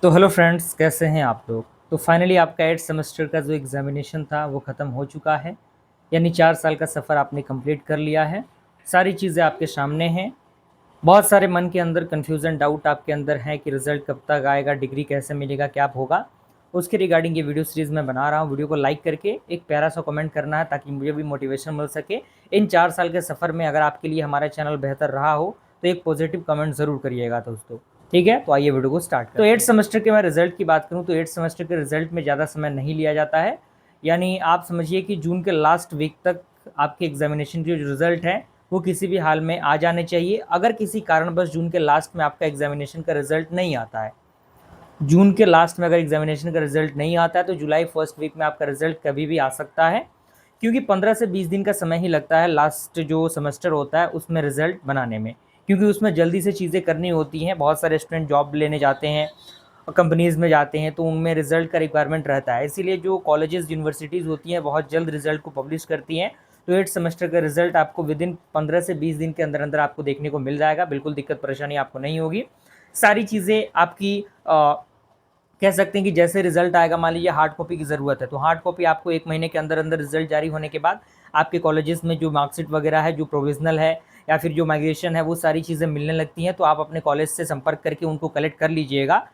तो hello friends, कैसे हैं आप लोग। तो फाइनली आपका 8 सेमेस्टर का जो एग्ज़ामिनेशन था वो ख़त्म हो चुका है। यानी 4 साल का सफ़र आपने कंप्लीट कर लिया है। सारी चीज़ें आपके सामने हैं। बहुत सारे मन के अंदर कन्फ्यूज़न डाउट आपके अंदर है कि रिज़ल्ट कब तक आएगा, डिग्री कैसे मिलेगा, क्या होगा। उसके रिगार्डिंग ये वीडियो सीरीज़ मैं बना रहा हूँ। वीडियो को लाइक करके एक प्यारा सा कमेंट करना है ताकि मुझे भी मोटिवेशन मिल सके। इन 4 साल के सफ़र में अगर आपके लिए हमारा चैनल बेहतर रहा हो तो एक पॉजिटिव कमेंट ज़रूर करिएगा दोस्तों। ठीक है, तो आइए वीडियो को स्टार्ट करते हैं। तो 8 सेमेस्टर के मैं रिजल्ट की बात करूँ तो 8 सेमेस्टर के रिजल्ट में ज़्यादा समय नहीं लिया जाता है। यानी आप समझिए कि जून के लास्ट वीक तक आपके एग्जामिनेशन के जो रिजल्ट हैं वो किसी भी हाल में आ जाने चाहिए। अगर किसी कारणवश जून के लास्ट में आपका एग्जामिनेशन का रिजल्ट नहीं आता है, जून के लास्ट में अगर एग्जामिनेशन का रिजल्ट नहीं आता है तो जुलाई फर्स्ट वीक में आपका रिजल्ट कभी भी आ सकता है, क्योंकि 15 से 20 दिन का समय ही लगता है लास्ट जो सेमेस्टर होता है उसमें रिजल्ट बनाने में। क्योंकि उसमें जल्दी से चीज़ें करनी होती हैं। बहुत सारे स्टूडेंट जॉब लेने जाते हैं, कंपनीज़ में जाते हैं, तो उनमें रिजल्ट का रिक्वायरमेंट रहता है। इसीलिए जो कॉलेजेस यूनिवर्सिटीज़ होती हैं बहुत जल्द रिजल्ट को पब्लिश करती हैं। तो 8 सेमेस्टर का रिजल्ट आपको विदिन 15 से 20 दिन के अंदर अंदर आपको देखने को मिल जाएगा। बिल्कुल दिक्कत परेशानी आपको नहीं होगी। सारी चीज़ें आपकी कह सकते हैं कि जैसे रिजल्ट आएगा, मान लीजिए हार्ड कॉपी की ज़रूरत है तो हार्ड कॉपी आपको 1 महीने के अंदर अंदर रिजल्ट जारी होने के बाद आपके कॉलेजेस में जो मार्कशीट वगैरह है, जो प्रोविजनल है या फिर जो माइग्रेशन है, वो सारी चीज़ें मिलने लगती हैं। तो आप अपने कॉलेज से संपर्क करके उनको कलेक्ट कर लीजिएगा।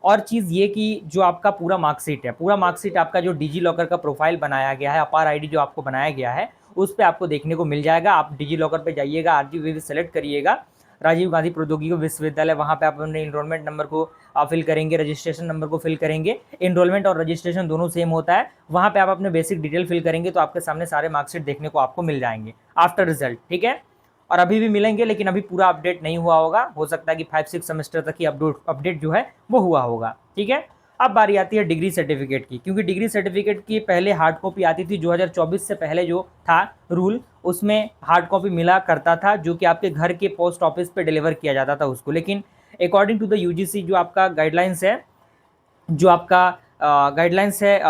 और चीज़ ये कि जो आपका पूरा मार्कशीट है, पूरा मार्कशीट आपका जो डिजी लॉकर का प्रोफाइल बनाया गया है, अपार आईडी जो आपको बनाया गया है, उस पे आपको देखने को मिल जाएगा। आप डिजी लॉकर पे जाइएगा, आरजीवी सेलेक्ट करिएगा, राजीव गांधी प्रौद्योगिकी विश्वविद्यालय, वहाँ पे आप अपने इनरोलमेंट नंबर को फिल करेंगे, रजिस्ट्रेशन नंबर को फिल करेंगे। इनरोलमेंट और रजिस्ट्रेशन दोनों सेम होता है। वहाँ पे आप अपने बेसिक डिटेल फिल करेंगे तो आपके सामने सारे मार्कशीट देखने को आपको मिल जाएंगे आफ्टर रिजल्ट। ठीक है, और अभी भी मिलेंगे, लेकिन अभी पूरा अपडेट नहीं हुआ होगा। हो सकता है कि 5-6 सेमेस्टर तक ही अपडेट जो है वो हुआ होगा। ठीक है, अब बारी आती है डिग्री सर्टिफिकेट की, क्योंकि डिग्री सर्टिफिकेट की पहले हार्ड कॉपी आती थी। 2024 से पहले जो था रूल, उसमें हार्ड कॉपी मिला करता था, जो कि आपके घर के पोस्ट ऑफिस पे डिलीवर किया जाता था उसको। लेकिन अकॉर्डिंग टू द यूजीसी जो आपका गाइडलाइंस है, जो आपका गाइडलाइंस है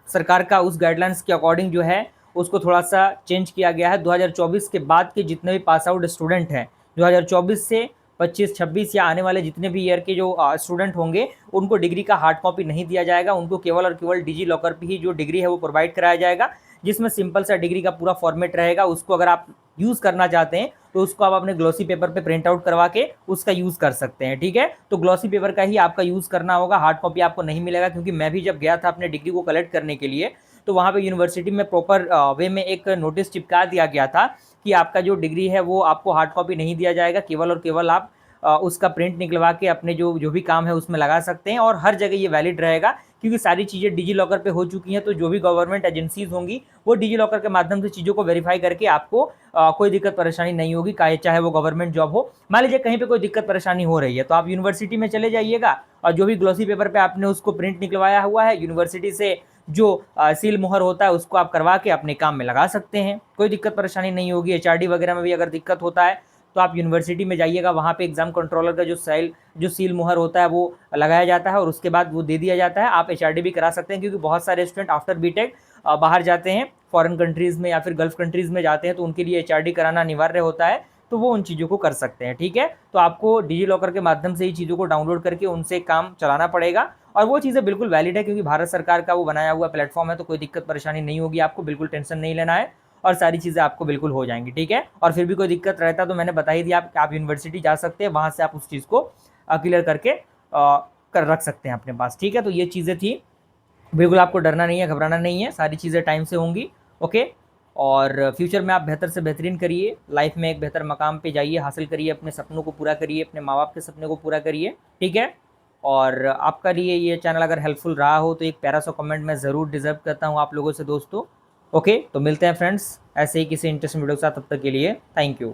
सरकार का, उस गाइडलाइंस के अकॉर्डिंग जो है उसको थोड़ा सा चेंज किया गया है। 2024 के बाद के जितने भी पास आउट स्टूडेंट हैं, 2024 से 25-26 या आने वाले जितने भी ईयर के जो स्टूडेंट होंगे, उनको डिग्री का हार्ड कॉपी नहीं दिया जाएगा। उनको केवल और केवल डिजी लॉकर पर ही जो डिग्री है वो प्रोवाइड कराया जाएगा, जिसमें सिंपल सा डिग्री का पूरा फॉर्मेट रहेगा। उसको अगर आप यूज़ करना चाहते हैं तो उसको आप अपने ग्लॉसी पेपर पे प्रिंट आउट करवा के उसका यूज़ कर सकते हैं। ठीक है, तो ग्लॉसी पेपर का ही आपका यूज़ करना होगा, हार्ड कॉपी आपको नहीं मिलेगा। क्योंकि मैं भी जब गया था अपने डिग्री को कलेक्ट करने के लिए, तो वहाँ पे यूनिवर्सिटी में प्रॉपर वे में एक नोटिस चिपका दिया गया था कि आपका जो डिग्री है वो आपको हार्ड कॉपी नहीं दिया जाएगा, केवल और केवल आप उसका प्रिंट निकलवा के अपने जो जो भी काम है उसमें लगा सकते हैं। और हर जगह ये वैलिड रहेगा, क्योंकि सारी चीज़ें डिजी लॉकर पे हो चुकी हैं। तो जो भी गवर्नमेंट एजेंसीज होंगी वो डिजी लॉकर के माध्यम से चीज़ों को वेरीफाई करके आपको कोई दिक्कत परेशानी नहीं होगी, चाहे वो गवर्नमेंट जॉब हो। मान लीजिए कहीं पे कोई दिक्कत परेशानी हो रही है तो आप यूनिवर्सिटी में चले जाइएगा, और जो भी ग्लॉसी पेपर पे आपने उसको प्रिंट निकलवाया हुआ है, यूनिवर्सिटी से जो सील मोहर होता है उसको आप करवा के अपने काम में लगा सकते हैं। कोई दिक्कत परेशानी नहीं होगी। एचआरडी वगैरह में भी अगर दिक्कत होता है तो आप यूनिवर्सिटी में जाइएगा, वहाँ पे एग्जाम कंट्रोलर का जो सील मोहर होता है वो लगाया जाता है और उसके बाद वो दे दिया जाता है। आप एचआरडी भी करा सकते हैं, क्योंकि बहुत सारे स्टूडेंट आफ्टर बीटेक बाहर जाते हैं, फॉरेन कंट्रीज़ में या फिर गल्फ कंट्रीज़ में जाते हैं, तो उनके लिए एचआरडी कराना अनिवार्य होता है। तो वो उन चीज़ों को कर सकते हैं। ठीक है, तो आपको डिजी लॉकर के माध्यम से ही चीज़ों को डाउनलोड करके उनसे काम चलाना पड़ेगा। और वो चीज़ें बिल्कुल वैलिड है, क्योंकि भारत सरकार का वो बनाया हुआ प्लेटफॉर्म है। तो कोई दिक्कत परेशानी नहीं होगी आपको, बिल्कुल टेंशन नहीं लेना है, और सारी चीज़ें आपको बिल्कुल हो जाएंगी। ठीक है, और फिर भी कोई दिक्कत रहता तो मैंने बता ही दिया, आप यूनिवर्सिटी जा सकते हैं, वहाँ से आप उस चीज़ को क्लियर करके कर रख सकते हैं अपने पास। ठीक है, तो ये चीज़ें थी। बिल्कुल आपको डरना नहीं है, घबराना नहीं है, सारी चीज़ें टाइम से होंगी। ओके, और फ्यूचर में आप बेहतर से बेहतरीन करिए, लाइफ में एक बेहतर मकाम पे जाइए, हासिल करिए, अपने सपनों को पूरा करिए, अपने माँ बाप के सपने को पूरा करिए। ठीक है, और आपका लिए ये चैनल अगर हेल्पफुल रहा हो तो एक प्यारा सा कमेंट मैं ज़रूर डिज़र्व करता हूँ आप लोगों से दोस्तों। ओके, तो मिलते हैं फ्रेंड्स ऐसे ही किसी इंटरेस्टिंग वीडियो के साथ। तब तक के लिए थैंक यू।